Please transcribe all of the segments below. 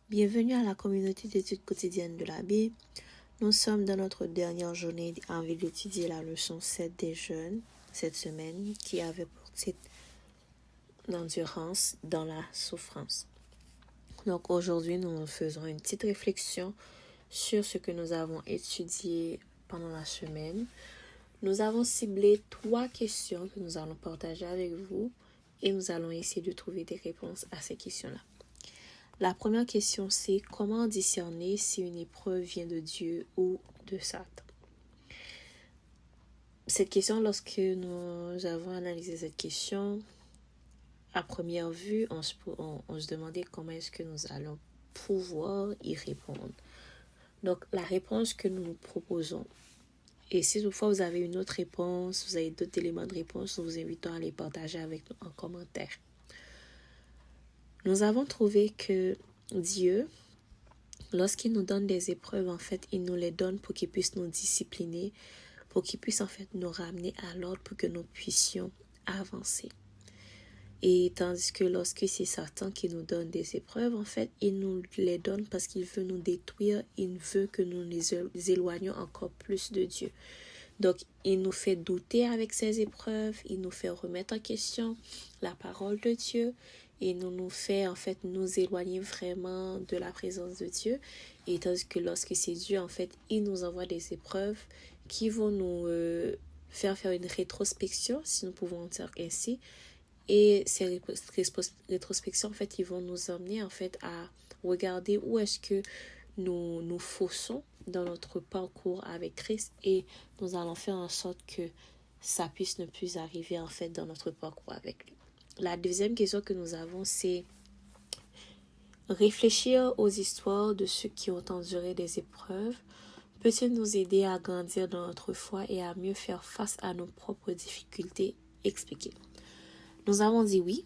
Bienvenue à la communauté d'études quotidiennes de la Bible. Nous sommes dans notre dernière journée en vue d'étudier la leçon 7 des jeunes cette semaine qui avait pour titre l'endurance dans la souffrance. Donc aujourd'hui, nous faisons une petite réflexion sur ce que nous avons étudié pendant la semaine. Nous avons ciblé 3 questions que nous allons partager avec vous et nous allons essayer de trouver des réponses à ces questions-là. La première question, c'est comment discerner si une épreuve vient de Dieu ou de Satan? Cette question, lorsque nous avons analysé cette question, à première vue, on se demandait comment est-ce que nous allons pouvoir y répondre. Donc, la réponse que nous proposons, et si toutefois vous avez une autre réponse, vous avez d'autres éléments de réponse, nous vous invitons à les partager avec nous en commentaire. Nous avons trouvé que Dieu, lorsqu'il nous donne des épreuves, en fait, il nous les donne pour qu'il puisse nous discipliner, pour qu'il puisse en fait nous ramener à l'ordre pour que nous puissions avancer. Et tandis que lorsque c'est Satan qui nous donne des épreuves, en fait, il nous les donne parce qu'il veut nous détruire, il veut que nous nous éloignions encore plus de Dieu. Donc, il nous fait douter avec ces épreuves, il nous fait remettre en question la parole de Dieu, et nous fait en fait nous éloigner vraiment de la présence de Dieu. Et tandis que lorsque c'est Dieu, en fait, il nous envoie des épreuves qui vont nous faire une rétrospection, si nous pouvons dire ainsi. Et ces rétrospections, en fait, ils vont nous emmener en fait à regarder où est-ce que nous faussons dans notre parcours avec Christ, et nous allons faire en sorte que ça puisse ne plus arriver en fait dans notre parcours avec lui. La deuxième question que nous avons, c'est réfléchir aux histoires de ceux qui ont enduré des épreuves peut-il nous aider à grandir dans notre foi et à mieux faire face à nos propres difficultés expliquées. Nous avons dit oui.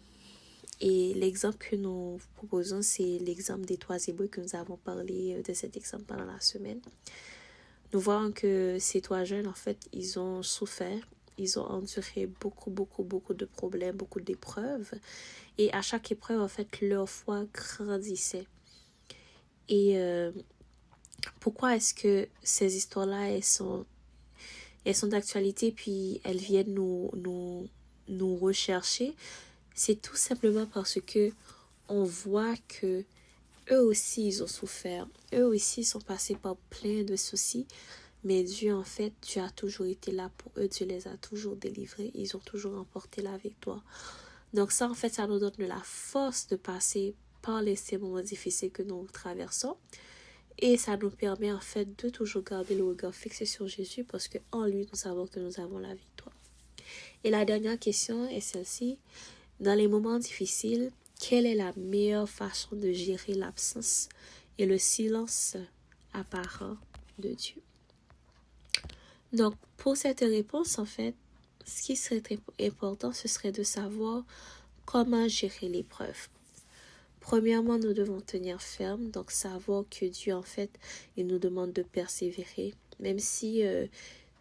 Et l'exemple que nous proposons, c'est l'exemple des 3 Hébreux que nous avons parlé de cet exemple pendant la semaine. Nous voyons que ces 3 jeunes, en fait, ils ont souffert, ils ont enduré beaucoup de problèmes, beaucoup d'épreuves. Et à chaque épreuve, en fait, leur foi grandissait. Et pourquoi est-ce que ces histoires-là, elles sont d'actualité, puis elles viennent nous rechercher? C'est tout simplement parce que on voit que eux aussi ils ont souffert, eux aussi ils sont passés par plein de soucis, mais Dieu en fait, Dieu a toujours été là pour eux, Dieu les a toujours délivrés, ils ont toujours remporté la victoire. Donc ça en fait, ça nous donne de la force de passer par ces moments difficiles que nous traversons, et ça nous permet en fait de toujours garder le regard fixé sur Jésus, parce que en lui nous savons que nous avons la victoire. Et la dernière question est celle-ci: dans les moments difficiles, quelle est la meilleure façon de gérer l'absence et le silence apparent de Dieu? Donc, pour cette réponse, en fait, ce qui serait très important, ce serait de savoir comment gérer l'épreuve. Premièrement, nous devons tenir ferme, donc savoir que Dieu, en fait, il nous demande de persévérer, même si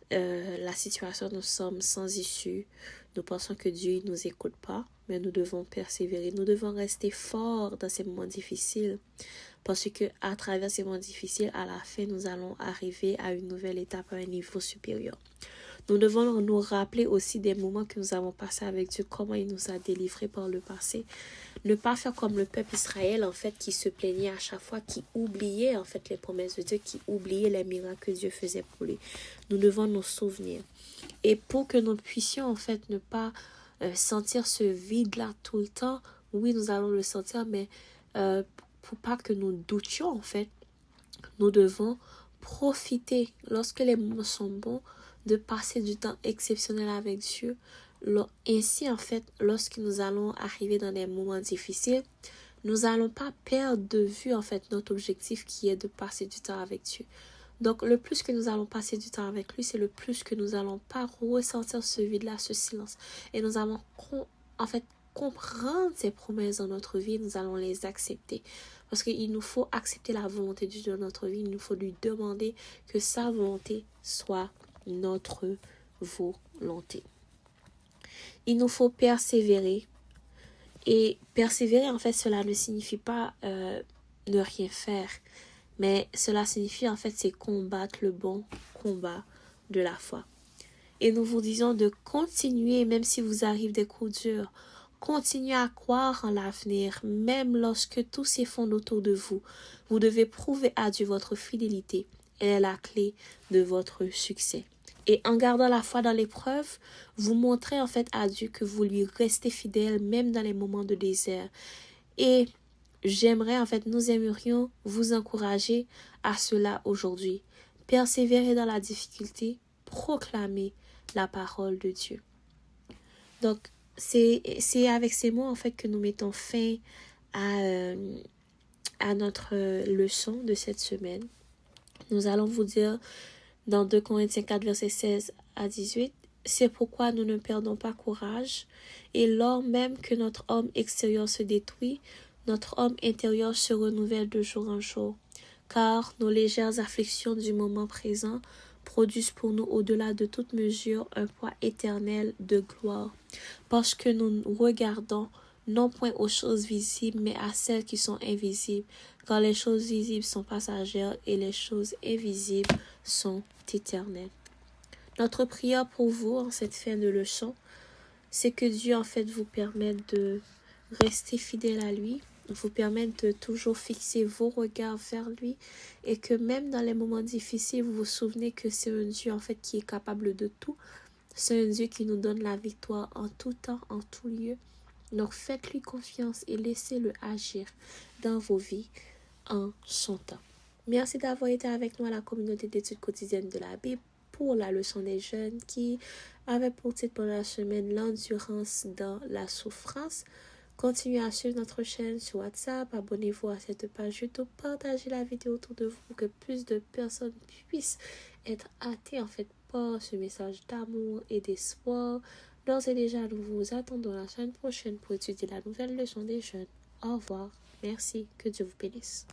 la situation nous semble sans issue. Nous pensons que Dieu ne nous écoute pas, mais nous devons persévérer. Nous devons rester forts dans ces moments difficiles, parce que à travers ces moments difficiles, à la fin, nous allons arriver à une nouvelle étape, à un niveau supérieur. Nous devons nous rappeler aussi des moments que nous avons passés avec Dieu, comment il nous a délivrés par le passé. Ne pas faire comme le peuple Israël, en fait, qui se plaignait à chaque fois, qui oubliait, en fait, les promesses de Dieu, qui oubliait les miracles que Dieu faisait pour lui. Nous devons nous souvenir. Et pour que nous puissions, en fait, ne pas sentir ce vide-là tout le temps, oui, nous allons le sentir, mais pour pas que nous doutions, en fait, nous devons profiter, lorsque les moments sont bons, de passer du temps exceptionnel avec Dieu. Ainsi, en fait, lorsque nous allons arriver dans des moments difficiles, nous n'allons pas perdre de vue, en fait, notre objectif qui est de passer du temps avec Dieu. Donc, le plus que nous allons passer du temps avec lui, c'est le plus que nous allons pas ressentir ce vide-là, ce silence. Et nous allons, en fait, comprendre ces promesses dans notre vie, nous allons les accepter. Parce qu'il nous faut accepter la volonté de Dieu dans notre vie. Il nous faut lui demander que sa volonté soit notre volonté. Il nous faut persévérer. Et persévérer, en fait, cela ne signifie pas ne rien faire. Mais cela signifie en fait c'est combattre le bon combat de la foi. Et nous vous disons de continuer même si vous arrivez des coups durs. Continuez à croire en l'avenir, même lorsque tout s'effondre autour de vous. Vous devez prouver à Dieu votre fidélité. Elle est la clé de votre succès. Et en gardant la foi dans l'épreuve, vous montrez en fait à Dieu que vous lui restez fidèle même dans les moments de désert. Et nous aimerions vous encourager à cela aujourd'hui. Persévérer dans la difficulté, proclamer la parole de Dieu. Donc, c'est avec ces mots en fait que nous mettons fin à notre leçon de cette semaine. Nous allons vous dire dans 2 Corinthiens 4, versets 16 à 18, c'est pourquoi nous ne perdons pas courage, et lors même que notre homme extérieur se détruit, notre homme intérieur se renouvelle de jour en jour, car nos légères afflictions du moment présent produisent pour nous au-delà de toute mesure un poids éternel de gloire, parce que nous regardons non point aux choses visibles, mais à celles qui sont invisibles, car les choses visibles sont passagères et les choses invisibles sont éternelles. Notre prière pour vous en cette fin de leçon, c'est que Dieu en fait vous permette de rester fidèle à lui, vous permette de toujours fixer vos regards vers lui, et que même dans les moments difficiles, vous vous souvenez que c'est un Dieu en fait qui est capable de tout. C'est un Dieu qui nous donne la victoire en tout temps, en tout lieu. Donc faites-lui confiance et laissez-le agir dans vos vies en son temps. Merci d'avoir été avec nous à la communauté d'études quotidiennes de la Bible pour la leçon des jeunes qui avait pour titre pendant la semaine l'endurance dans la souffrance. Continuez à suivre notre chaîne sur WhatsApp, abonnez-vous à cette page YouTube, partagez la vidéo autour de vous pour que plus de personnes puissent être hâtées en fait par ce message d'amour et d'espoir. D'ores et déjà, nous vous attendons la semaine prochaine pour étudier la nouvelle leçon des jeunes. Au revoir. Merci. Que Dieu vous bénisse.